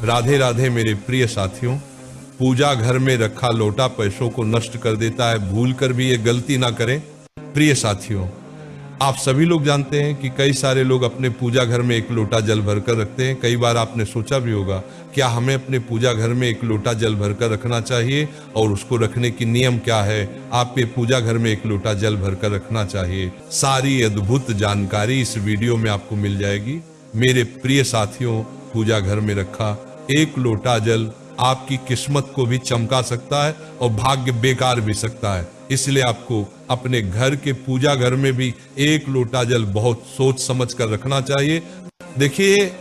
राधे राधे मेरे प्रिय साथियों। पूजा घर में रखा लोटा पैसों को नष्ट कर देता है, भूल कर भी ये गलती ना करें। प्रिय साथियों, आप सभी लोग जानते हैं कि कई सारे लोग अपने पूजा घर में एक लोटा जल भरकर रखते हैं। कई बार आपने सोचा भी होगा, क्या हमें अपने पूजा घर में एक लोटा जल भरकर रखना चाहिए और उसको रखने की नियम क्या है? आपके पूजा घर में एक लोटा जल भरकर रखना चाहिए। सारी अद्भुत जानकारी इस वीडियो में आपको मिल जाएगी। मेरे प्रिय साथियों, पूजा घर में रखा एक लोटा जल आपकी किस्मत को भी चमका सकता है और भाग्य बेकार भी सकता है। इसलिए आपको अपने घर के पूजा घर में भी एक लोटा जल बहुत सोच समझ कर रखना चाहिए। देखिए,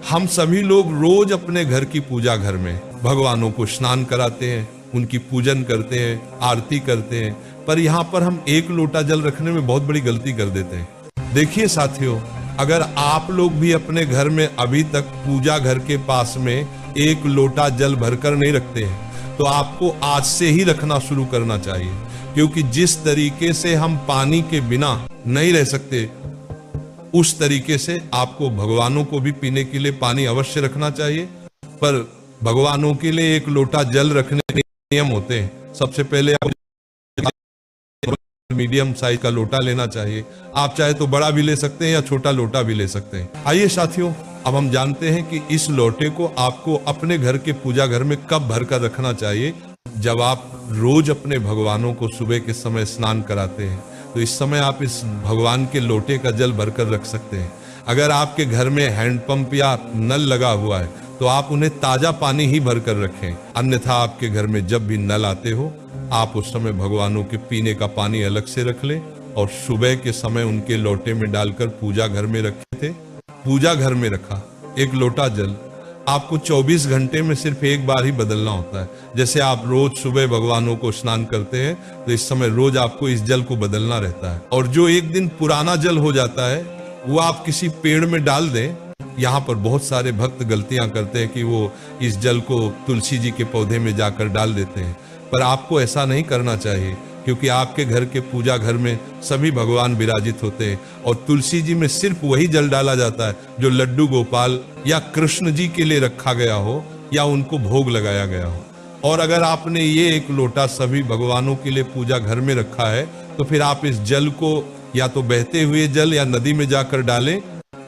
हम सभी लोग रोज अपने घर की पूजा घर में भगवानों को स्नान कराते हैं, उनकी पूजन करते हैं, आरती करते हैं, पर यहाँ पर हम एक लोटा जल रखने में बहुत बड़ी गलती कर देते हैं। देखिए साथियों, अगर आप लोग भी अपने घर में अभी तक पूजा घर के पास में एक लोटा जल भरकर नहीं रखते हैं, तो आपको आज से ही रखना शुरू करना चाहिए। क्योंकि जिस तरीके से हम पानी के बिना नहीं रह सकते, उस तरीके से आपको भगवानों को भी पीने के लिए पानी अवश्य रखना चाहिए। पर भगवानों के लिए एक लोटा जल रखने के नियम होते हैं। सबसे पहले आप मीडियम साइज का लोटा लेना चाहिए। आप चाहे तो बड़ा भी ले सकते हैं या छोटा लोटा भी ले सकते हैं। आइए साथियों, अब हम जानते हैं कि इस लोटे को आपको अपने घर के पूजा घर में कब भरकर रखना चाहिए। जब आप रोज अपने भगवानों को सुबह के समय स्नान कराते हैं, तो इस समय आप इस भगवान के लोटे का जल भरकर रख सकते हैं। अगर आपके घर में हैंडपंप या नल लगा हुआ है, तो आप उन्हें ताजा पानी ही भरकर रखें। अन्यथा आपके घर में जब भी नल आते हो, आप उस समय भगवानों के पीने का पानी अलग से रख लें और सुबह के समय उनके लोटे में डालकर पूजा घर में रखे थे। पूजा घर में रखा एक लोटा जल आपको 24 घंटे में सिर्फ एक बार ही बदलना होता है। जैसे आप रोज सुबह भगवानों को स्नान करते हैं, तो इस समय रोज आपको इस जल को बदलना रहता है। और जो एक दिन पुराना जल हो जाता है, वो आप किसी पेड़ में डाल दें। यहाँ पर बहुत सारे भक्त गलतियां करते हैं कि वो इस जल को तुलसी जी के पौधे में जाकर डाल देते हैं, पर आपको ऐसा नहीं करना चाहिए। क्योंकि आपके घर के पूजा घर में सभी भगवान विराजित होते हैं और तुलसी जी में सिर्फ वही जल डाला जाता है जो लड्डू गोपाल या कृष्ण जी के लिए रखा गया हो या उनको भोग लगाया गया हो। और अगर आपने ये एक लोटा सभी भगवानों के लिए पूजा घर में रखा है, तो फिर आप इस जल को या तो बहते हुए जल या नदी में जाकर डालें,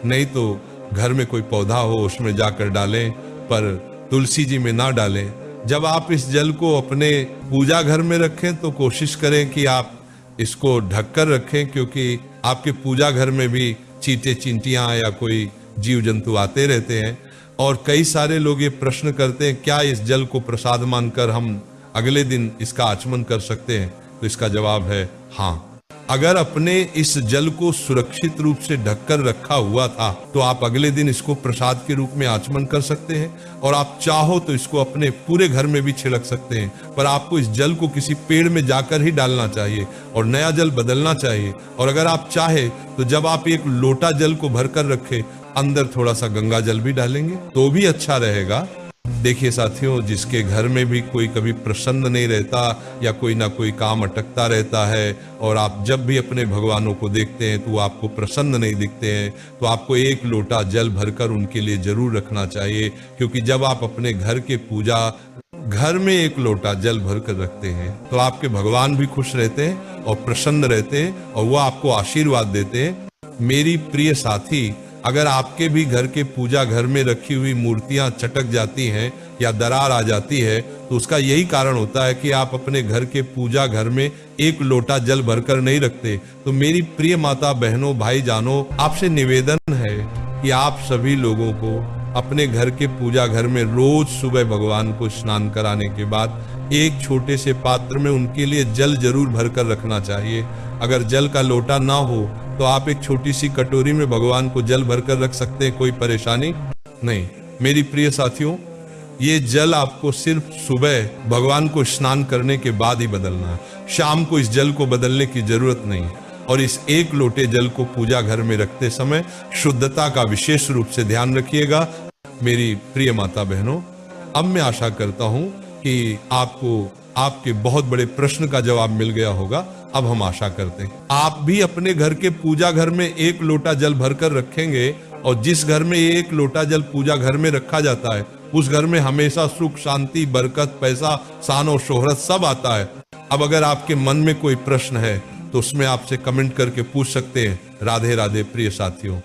नहीं तो घर में कोई पौधा हो उसमें जाकर डालें, पर तुलसी जी में ना डालें। जब आप इस जल को अपने पूजा घर में रखें, तो कोशिश करें कि आप इसको ढककर रखें, क्योंकि आपके पूजा घर में भी चींटे चिंटियां या कोई जीव जंतु आते रहते हैं। और कई सारे लोग ये प्रश्न करते हैं, क्या इस जल को प्रसाद मानकर हम अगले दिन इसका आचमन कर सकते हैं? तो इसका जवाब है हाँ। अगर अपने इस जल को सुरक्षित रूप से ढककर रखा हुआ था, तो आप अगले दिन इसको प्रसाद के रूप में आचमन कर सकते हैं। और आप चाहो तो इसको अपने पूरे घर में भी छिड़क सकते हैं, पर आपको इस जल को किसी पेड़ में जाकर ही डालना चाहिए और नया जल बदलना चाहिए। और अगर आप चाहे तो जब आप एक लोटा जल को भरकर रखें, अंदर थोड़ा सा गंगा जल भी डालेंगे तो भी अच्छा रहेगा। देखिए साथियों, जिसके घर में भी कोई कभी प्रसन्न नहीं रहता या कोई ना कोई काम अटकता रहता है, और आप जब भी अपने भगवानों को देखते हैं तो वो आपको प्रसन्न नहीं दिखते हैं, तो आपको एक लोटा जल भरकर उनके लिए जरूर रखना चाहिए। क्योंकि जब आप अपने घर के पूजा घर में एक लोटा जल भरकर रखते हैं, तो आपके भगवान भी खुश रहते हैं और प्रसन्न रहते हैं और वो आपको आशीर्वाद देते हैं। मेरी प्रिय साथी, अगर आपके भी घर के पूजा घर में रखी हुई मूर्तियां चटक जाती हैं या दरार आ जाती है, तो उसका यही कारण होता है कि आप अपने घर के पूजा घर में एक लोटा जल भरकर नहीं रखते। तो मेरी प्रिय माता बहनों भाई जानो, आपसे निवेदन है कि आप सभी लोगों को अपने घर के पूजा घर में रोज सुबह भगवान को स्नान कराने के बाद एक छोटे से पात्र में उनके लिए जल जरूर भरकर रखना चाहिए। अगर जल का लोटा ना हो, तो आप एक छोटी सी कटोरी में भगवान को जल भरकर रख सकते हैं, कोई परेशानी नहीं। मेरी प्रिय साथियों, ये जल आपको सिर्फ सुबह भगवान को स्नान करने के बाद ही बदलना है। शाम को इस जल को बदलने की जरूरत नहीं। और इस एक लोटे जल को पूजा घर में रखते समय शुद्धता का विशेष रूप से ध्यान रखिएगा। मेरी प्रिय माता बहनों, अब मैं आशा करता हूं कि आपको आपके बहुत बड़े प्रश्न का जवाब मिल गया होगा। अब हम आशा करते हैं आप भी अपने घर के पूजा घर में 1 लोटा जल भरकर रखेंगे, और जिस घर में 1 लोटा जल पूजा घर में रखा जाता है उस घर में हमेशा सुख, शांति, बरकत, पैसा, शान और शोहरत सब आता है। अब अगर आपके मन में कोई प्रश्न है तो उसमें आपसे कमेंट करके पूछ सकते हैं। राधे राधे प्रिय साथियों।